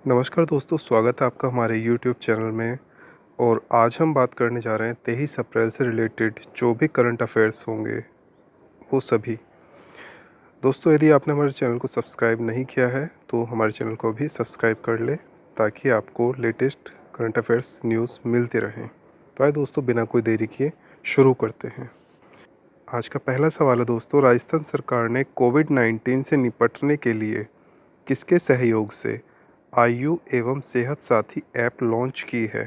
नमस्कार दोस्तों, स्वागत है आपका हमारे यूट्यूब चैनल में। और आज हम बात करने जा रहे हैं 23 अप्रैल से रिलेटेड जो भी करंट अफेयर्स होंगे वो सभी। दोस्तों, यदि आपने हमारे चैनल को सब्सक्राइब नहीं किया है तो हमारे चैनल को भी सब्सक्राइब कर ले ताकि आपको लेटेस्ट करंट अफेयर्स न्यूज़ मिलते रहें। तो आइए दोस्तों, बिना कोई देरी किए शुरू करते हैं। आज का पहला सवाल है दोस्तों, राजस्थान सरकार ने कोविड-19 से निपटने के लिए किसके सहयोग से आयु एवं सेहत साथी ऐप लॉन्च की है?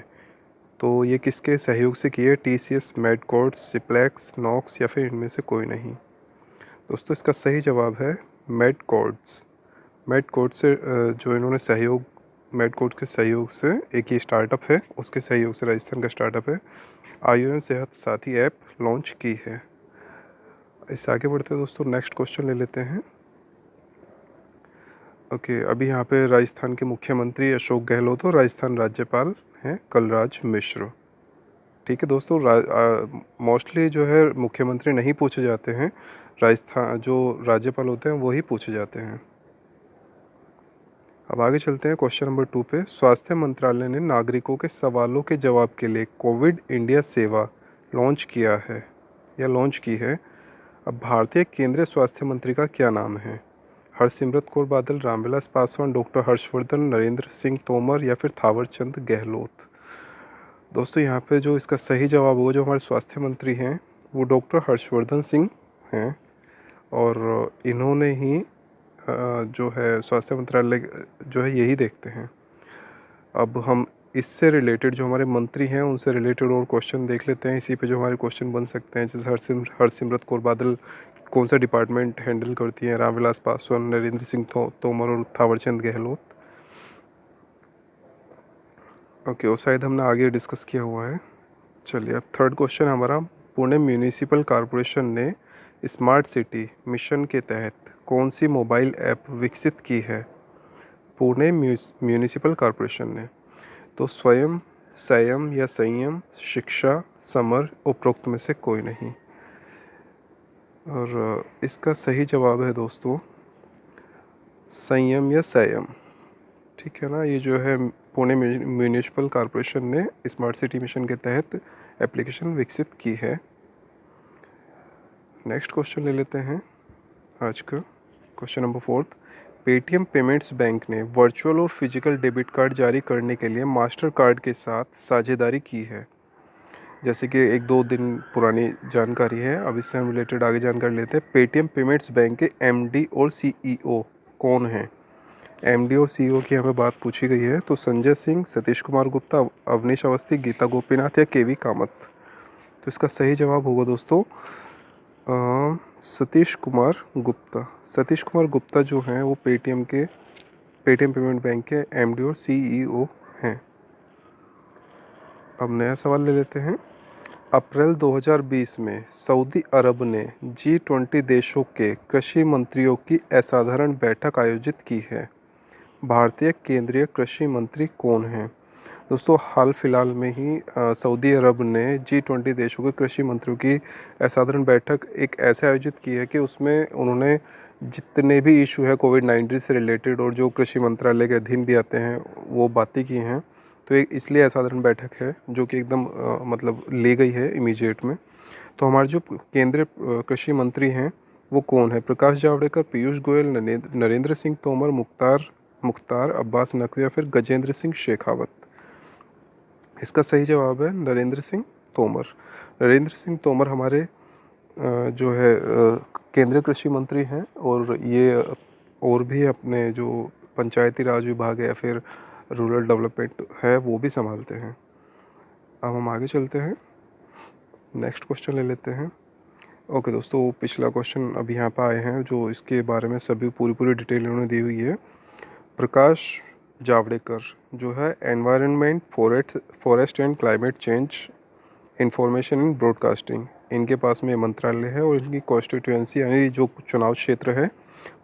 तो ये किसके सहयोग से की है? टीसीएस, मेडकोर्ड, सिप्लेक्स, नॉक्स या फिर इनमें से कोई नहीं? दोस्तों, इसका सही जवाब है मेडकोर्ड्स। मेडकोर्ड से जो इन्होंने सहयोग मेडकोर्ड के सहयोग से एक ये स्टार्टअप है, उसके सहयोग से राजस्थान का स्टार्टअप है, आयु एवं सेहत साथी ऐप लॉन्च की है। इससे आगे बढ़ते हैं दोस्तों, नेक्स्ट क्वेश्चन ले लेते हैं। ओके, अभी यहाँ पे राजस्थान के मुख्यमंत्री अशोक गहलोत और राजस्थान राज्यपाल हैं कलराज मिश्र। ठीक है दोस्तों, मोस्टली जो है मुख्यमंत्री नहीं पूछे जाते हैं, राजस्थान जो राज्यपाल होते हैं वही पूछे जाते हैं। अब आगे चलते हैं क्वेश्चन नंबर 2 पे। स्वास्थ्य मंत्रालय ने नागरिकों के सवालों के जवाब के लिए कोविड इंडिया सेवा लॉन्च किया है या लॉन्च की है। अब भारतीय केंद्रीय स्वास्थ्य मंत्री का क्या नाम है? हरसिमरत कौर बादल, रामविलास पासवान, डॉक्टर हर्षवर्धन, नरेंद्र सिंह तोमर या फिर थावरचंद गहलोत? दोस्तों, यहाँ पे जो इसका सही जवाब होगा, जो हमारे स्वास्थ्य मंत्री हैं वो डॉक्टर हर्षवर्धन सिंह हैं और इन्होंने ही जो है स्वास्थ्य मंत्रालय जो है यही देखते हैं। अब हम इससे रिलेटेड जो हमारे मंत्री हैं उनसे रिलेटेड और क्वेश्चन देख लेते हैं। इसी पे जो हमारे क्वेश्चन बन सकते हैं, जैसे हरसिमरत कौर बादल कौन सा डिपार्टमेंट हैंडल करती हैं, रामविलास पासवान, नरेंद्र सिंह तोमर और थावरचंद गहलोत। ओके, वो शायद हमने आगे डिस्कस किया हुआ है। चलिए, अब थर्ड क्वेश्चन हमारा, पुणे म्यूनिसिपल कॉरपोरेशन ने स्मार्ट सिटी मिशन के तहत कौन सी मोबाइल ऐप विकसित की है? पुणे म्यूनिसिपल कॉरपोरेशन ने। तो स्वयं, संयम या संयम, शिक्षा, समर, उपरोक्त में से कोई नहीं। और इसका सही जवाब है दोस्तों संयम या संयम। ठीक है ना, ये जो है पुणे म्यूनिसिपल कॉरपोरेशन ने स्मार्ट सिटी मिशन के तहत एप्लीकेशन विकसित की है। नेक्स्ट क्वेश्चन ले लेते हैं आज का, question number 4। Paytm payments bank ने वर्चुअल और फिजिकल डेबिट कार्ड जारी करने के लिए मास्टर कार्ड के साथ साझेदारी की है। जैसे कि 1-2 दिन पुरानी जानकारी है, अब इससे हम रिलेटेड आगे जानकारी लेते हैं। पेटीएम पेमेंट्स बैंक के एमडी और सीईओ कौन हैं? एमडी और सीईओ की हमें बात पूछी गई है, तो संजय सिंह, सतीश कुमार गुप्ता, अवनीश अवस्थी, गीता गोपीनाथ या केवी कामत? तो इसका सही जवाब होगा दोस्तों सतीश कुमार गुप्ता। सतीश कुमार गुप्ता जो हैं वो पेटीएम पेमेंट बैंक के एमडी और सीईओ हैं। अब नया सवाल ले लेते हैं। अप्रैल 2020 में सऊदी अरब ने G20 देशों के कृषि मंत्रियों की असाधारण बैठक आयोजित की है। भारतीय केंद्रीय कृषि मंत्री कौन हैं? दोस्तों, हाल फिलहाल में ही सऊदी अरब ने G20 देशों के कृषि मंत्रियों की असाधारण बैठक एक ऐसे आयोजित की है कि उसमें उन्होंने जितने भी इशू है कोविड-19 से रिलेटेड और जो कृषि मंत्रालय के अधीन भी आते हैं वो बातें की हैं। तो एक इसलिए असाधारण बैठक है जो कि एकदम मतलब ली गई है इमीडिएट में। तो हमारे जो केंद्रीय कृषि मंत्री हैं वो कौन है? प्रकाश जावड़ेकर, पीयूष गोयल, नरेंद्र सिंह तोमर, मुख्तार अब्बास नकवी या फिर गजेंद्र सिंह शेखावत? इसका सही जवाब है नरेंद्र सिंह तोमर। नरेंद्र सिंह तोमर हमारे जो है केंद्रीय कृषि मंत्री हैं और ये और भी अपने जो पंचायती राज विभाग है या फिर रूरल डेवलपमेंट है वो भी संभालते हैं। अब हम आगे चलते हैं, नेक्स्ट क्वेश्चन ले लेते हैं। ओके दोस्तों, पिछला क्वेश्चन अभी यहाँ पर आए हैं जो इसके बारे में सभी पूरी डिटेल इन्होंने दी हुई है। प्रकाश जावड़ेकर जो है environment, forest and climate change, information and broadcasting, इनके पास में मंत्रालय है और इनकी कॉन्स्टिट्यूएंसी यानी जो चुनाव क्षेत्र है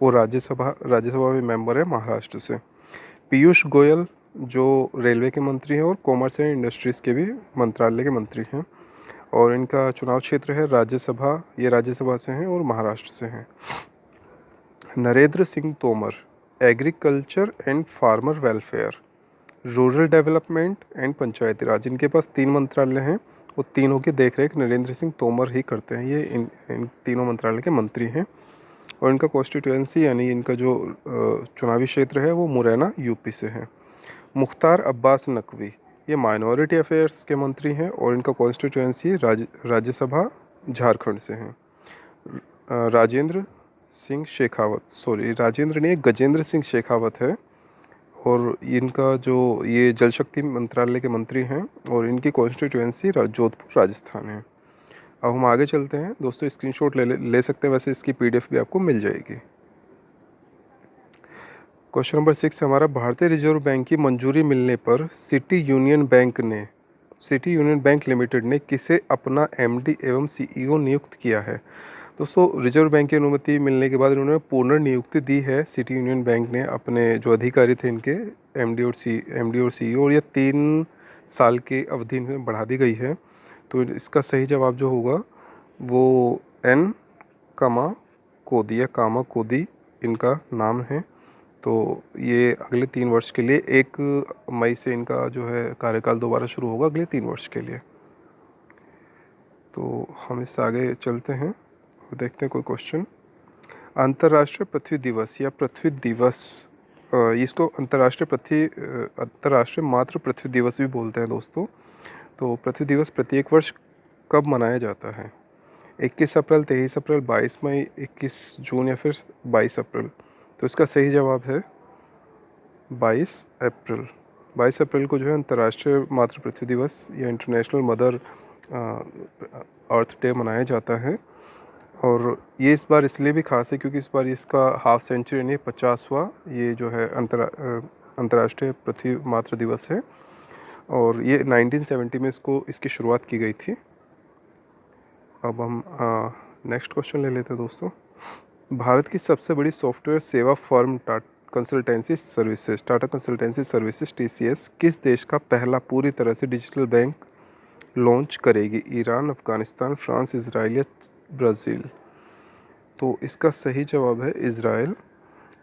वो राज्यसभा में मेंबर है महाराष्ट्र से। पीयूष गोयल जो रेलवे के मंत्री हैं और कॉमर्स एंड इंडस्ट्रीज़ के भी मंत्रालय के मंत्री हैं और इनका चुनाव क्षेत्र है राज्यसभा, ये राज्यसभा से हैं और महाराष्ट्र से हैं। Narendra Singh Tomar agriculture and farmer welfare, rural development and Panchayati Raj. इनके पास 3 मंत्रालय हैं, वो तीनों की देखरेख नरेंद्र सिंह तोमर ही करते हैं। ये इन तीनों मंत्रालय के मंत्री हैं। और इनका कॉन्स्टिट्यूएंसी यानी इनका जो चुनावी क्षेत्र है वो मुरैना यूपी से है। मुख्तार अब्बास नकवी ये माइनॉरिटी अफेयर्स के मंत्री हैं और इनका कॉन्स्टिट्यूएंसी राज्यसभा झारखंड से है। राजेंद्र सिंह शेखावत, सॉरी राजेंद्र नहीं, गजेंद्र सिंह शेखावत है और इनका जो ये जल शक्ति मंत्रालय के मंत्री हैं और इनकी कॉन्स्टिट्यूएंसी जोधपुर राजस्थान है। अब हम आगे चलते हैं दोस्तों, स्क्रीनशॉट ले सकते हैं, वैसे इसकी पीडीएफ भी आपको मिल जाएगी। क्वेश्चन नंबर 6 हमारा, भारतीय रिजर्व बैंक की मंजूरी मिलने पर सिटी यूनियन बैंक लिमिटेड ने किसे अपना एमडी एवं सीईओ नियुक्त किया है। दोस्तों रिजर्व बैंक की अनुमति मिलने के बाद इन्होंने पुनर्नियुक्ति दी है सिटी यूनियन बैंक ने अपने जो अधिकारी थे इनके एमडी और सीईओ, और ये 3 साल की अवधि में बढ़ा दी गई है। तो इसका सही जवाब जो होगा वो एन कामा कोदी इनका नाम है। तो ये अगले 3 वर्ष के लिए 1 मई से इनका जो है कार्यकाल दोबारा शुरू होगा अगले 3 वर्ष के लिए। तो हम इससे आगे चलते हैं और देखते हैं कोई क्वेश्चन। अंतर्राष्ट्रीय पृथ्वी दिवस या पृथ्वी दिवस, इसको अंतर्राष्ट्रीय मातृ पृथ्वी दिवस भी बोलते हैं दोस्तों। तो पृथ्वी दिवस प्रत्येक वर्ष कब मनाया जाता है? 21 अप्रैल, 23 अप्रैल, 22 मई, 21 जून या फिर 22 अप्रैल। तो इसका सही जवाब है 22 अप्रैल। 22 अप्रैल को जो है अंतर्राष्ट्रीय मातृ पृथ्वी दिवस या इंटरनेशनल मदर अर्थ डे मनाया जाता है। और ये इस बार इसलिए भी खास है क्योंकि इस बार इसका हाफ सेंचुरी यानी 50वां ये जो है अंतर्राष्ट्रीय पृथ्वी मातृ दिवस है और ये 1970 में इसकी शुरुआत की गई थी। अब हम नेक्स्ट क्वेश्चन ले लेते हैं दोस्तों। भारत की सबसे बड़ी सॉफ्टवेयर सेवा firm Tata consultancy services TCS किस देश का पहला पूरी तरह से डिजिटल बैंक लॉन्च करेगी? ईरान, अफगानिस्तान, फ्रांस, इजराइल या ब्राज़ील। तो इसका सही जवाब है इजराइल।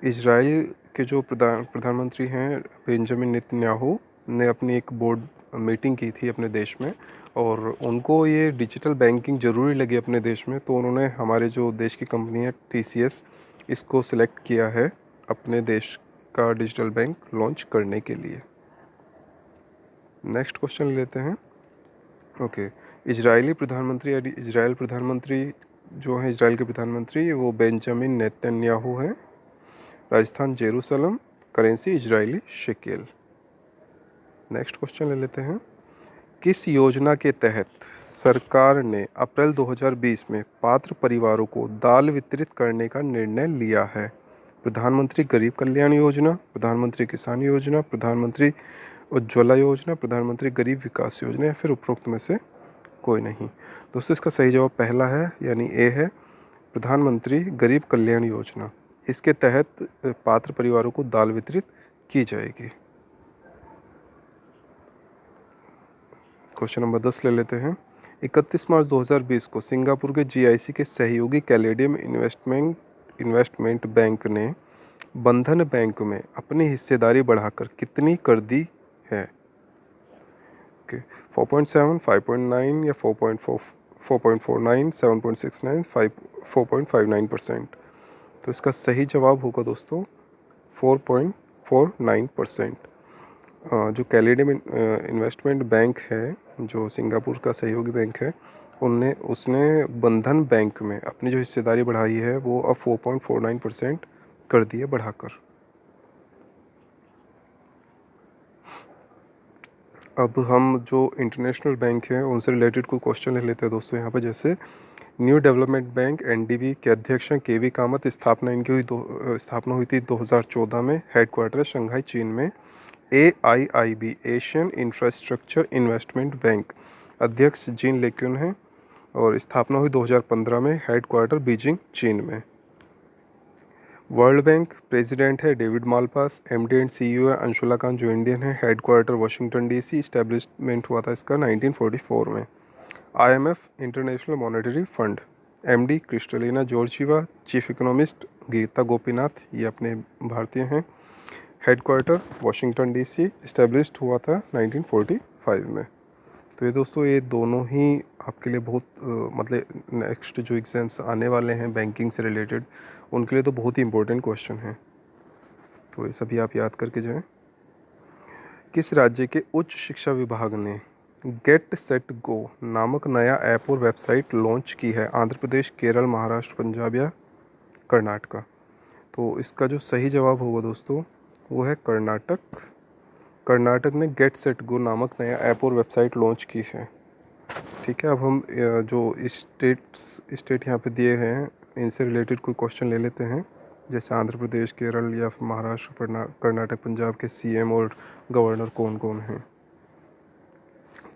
इजराइल के जो प्रधानमंत्री हैं बेंजामिन नेतन्याहू ने अपनी एक बोर्ड मीटिंग की थी अपने देश में और उनको ये डिजिटल बैंकिंग ज़रूरी लगी अपने देश में, तो उन्होंने हमारे जो देश की कंपनी है TCS इसको सिलेक्ट किया है अपने देश का डिजिटल बैंक लॉन्च करने के लिए। नेक्स्ट क्वेश्चन लेते हैं। ओके, इजरायली प्रधानमंत्री जो है इजराइल के प्रधानमंत्री वो बेंजामिन नेतन्याहू हैं। Rajasthan Jerusalem, currency Israeli shekel. Next question ले लेते हैं। किस योजना के तहत सरकार ने अप्रैल 2020 में पात्र परिवारों को दाल वितरित करने का निर्णय लिया है? प्रधानमंत्री गरीब कल्याण योजना, प्रधानमंत्री किसान योजना, प्रधानमंत्री उज्ज्वला योजना, प्रधानमंत्री गरीब विकास योजना या फिर उपरोक्त में से कोई नहीं। दोस्तों इसका सही जवाब पहला है यानी ए है, प्रधानमंत्री गरीब कल्याण योजना। इसके तहत पात्र परिवारों को दाल वितरित की जाएगी। क्वेश्चन नंबर 10 ले लेते हैं। 31 मार्च 2020 को सिंगापुर के GIC के सहयोगी कैलेडियम इन्वेस्टमेंट बैंक ने बंधन बैंक में अपनी हिस्सेदारी बढ़ाकर कितनी कर दी है? 4.7, 5.9 या 4.4, 4.49, 7.69, 4.59%। तो इसका सही जवाब होगा दोस्तों 4.49%। जो कैलेडियम इन्वेस्टमेंट बैंक है जो सिंगापुर का सहयोगी बैंक है उसने बंधन बैंक में अपनी जो हिस्सेदारी बढ़ाई है वो अब 4.49% कर दी है बढ़ाकर। अब हम जो इंटरनेशनल बैंक हैं उनसे रिलेटेड कोई क्वेश्चन ले लेते हैं दोस्तों यहाँ पर। जैसे न्यू डेवलपमेंट बैंक NDB के अध्यक्ष हैं KV कामत। स्थापना हुई थी 2014 में। हेडक्वार्टर है शंघाई चीन में। AIIB Asian infrastructure investment bank अध्यक्ष जीन लेक्यून हैं और स्थापना हुई 2015 में। हेडक्वार्टर बीजिंग चीन में। वर्ल्ड बैंक प्रेसिडेंट है David Malpass. MD and CEO है अंशुला खान जो इंडियन है। Headquarter Washington DC। इस्टेब्लिशमेंट हुआ था इसका 1944 में। IMF international monetary fund MD Kristalina Georgieva. Chief economist Gita Gopinath ये अपने भारतीय हैं। हेडक्वार्टर वाशिंगटन डीसी, इस्टेब्लिश्ड हुआ था 1945 में। तो ये दोस्तों ये दोनों ही आपके लिए बहुत मतलब नेक्स्ट जो एग्ज़ाम्स आने वाले हैं बैंकिंग से रिलेटेड उनके लिए तो बहुत ही इंपॉर्टेंट क्वेश्चन हैं, तो ये सभी आप याद करके जाएं। किस राज्य के उच्च शिक्षा विभाग ने गेट सेट गो नामक नया ऐप और वेबसाइट लॉन्च की है? आंध्र प्रदेश, केरल, महाराष्ट्र, पंजाब या कर्नाटका? तो इसका जो सही जवाब होगा दोस्तों वो है कर्नाटक। कर्नाटक ने गेट सेट गो नामक नया ऐप और वेबसाइट लॉन्च की है। ठीक है, अब हम जो स्टेट यहाँ पे दिए हैं इनसे रिलेटेड कोई क्वेश्चन ले लेते हैं, जैसे आंध्र प्रदेश, केरल या फिर महाराष्ट्र, कर्नाटक, पंजाब के सीएम और गवर्नर कौन कौन हैं।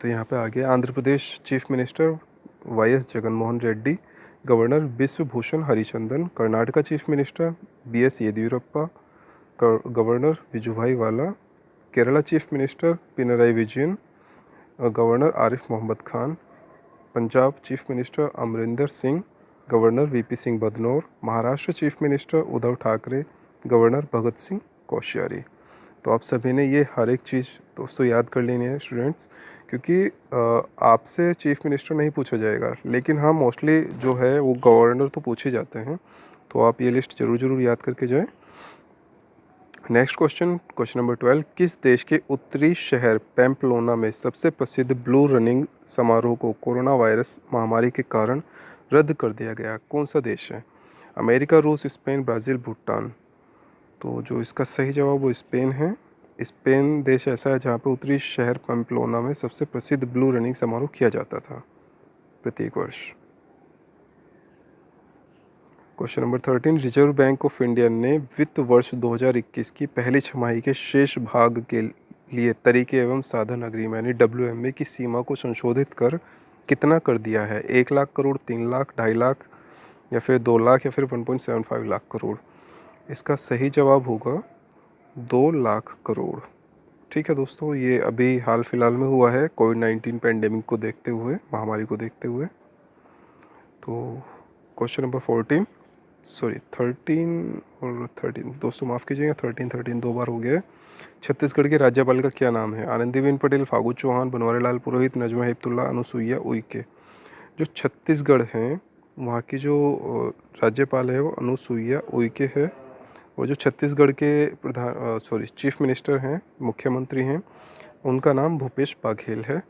तो यहाँ पे आ गया Andhra Pradesh chief minister YS Jaganmohan Reddy, governor Biswabhusan Harichandan, Karnataka chief minister BS Yediyurappa, governor Vajubhai Vala, Kerala chief minister Pinarayi Vijayan, governor Arif Mohammad Khan, Punjab chief minister Amarinder Singh, governor VP Singh Badnore, Maharashtra chief minister Uddhav Thackeray, governor Bhagat Singh Koshyari. तो आप सभी ने ये हर एक चीज़ दोस्तों याद कर लेनी है स्टूडेंट्स, क्योंकि आपसे चीफ मिनिस्टर नहीं पूछा जाएगा, लेकिन हाँ मोस्टली जो है वो गवर्नर तो पूछे जाते हैं, तो आप ये लिस्ट ज़रूर याद करके जाएं। नेक्स्ट क्वेश्चन नंबर 12, किस देश के उत्तरी शहर पैम्पलोना में सबसे प्रसिद्ध ब्लू रनिंग समारोह को कोरोना वायरस महामारी के कारण रद्द कर दिया गया? कौन सा देश है? अमेरिका, रूस, स्पेन, ब्राज़ील, भूटान? तो जो इसका सही जवाब वो स्पेन है। स्पेन देश ऐसा है जहाँ पे उत्तरी शहर पैम्पलोना में सबसे प्रसिद्ध ब्लू रनिंग समारोह किया जाता था प्रत्येक वर्ष। Question number 13, reserve bank of India ने वित्त वर्ष 2021 की पहली छमाही के शेष भाग के लिए तरीके एवं साधन अग्रिम यानी WMA की सीमा को संशोधित कर कितना कर दिया है? 1 लाख करोड़, 3 लाख, 2.5 लाख या फिर 2 लाख या फिर 1.75 लाख करोड़? इसका सही जवाब होगा 2 लाख करोड़। ठीक है दोस्तों, ये अभी हाल फिलहाल में हुआ है कोविड-19 पैंडेमिक को देखते हुए, महामारी को देखते हुए। तो क्वेश्चन नंबर 13 और 13 दोस्तों माफ़ कीजिएगा, 13 दो बार हो गया है। छत्तीसगढ़ के राज्यपाल का क्या नाम है? आनंदीबेन पटेल, फागू चौहान, बनवारी लाल पुरोहित, नजमा हेपतुल्ला, अनुसुईया उइके? जो छत्तीसगढ़ हैं वहाँ की जो राज्यपाल है वो अनुसुईया उइके है, और जो छत्तीसगढ़ के चीफ मिनिस्टर हैं, मुख्यमंत्री हैं, उनका नाम भूपेश बाघेल है।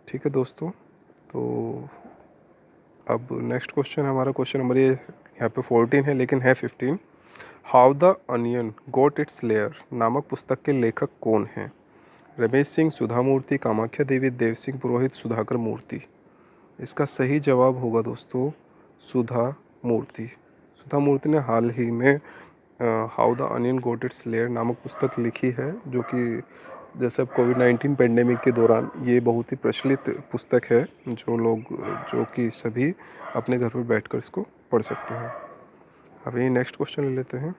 ठीक है दोस्तों, तो अब नेक्स्ट क्वेश्चन हमारा क्वेश्चन नंबर ये यहाँ पे 14 है लेकिन है 15। How the onion got its layer नामक पुस्तक के लेखक कौन हैं? रमेश सिंह, सुधा मूर्ति, कामाख्या देवी, देव सिंह पुरोहित, सुधाकर मूर्ति? इसका सही जवाब होगा दोस्तों सुधा मूर्ति। सुधा मूर्ति ने हाल ही में how the onion got its layer नामक पुस्तक लिखी है, जो कि जैसे अब कोविड-19 पेंडेमिक के दौरान ये बहुत ही प्रचलित पुस्तक है, जो कि सभी अपने घर पर बैठकर इसको पढ़ सकते हैं। अब ये नेक्स्ट क्वेश्चन ले लेते हैं।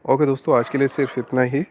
ओके दोस्तों, आज के लिए सिर्फ इतना ही।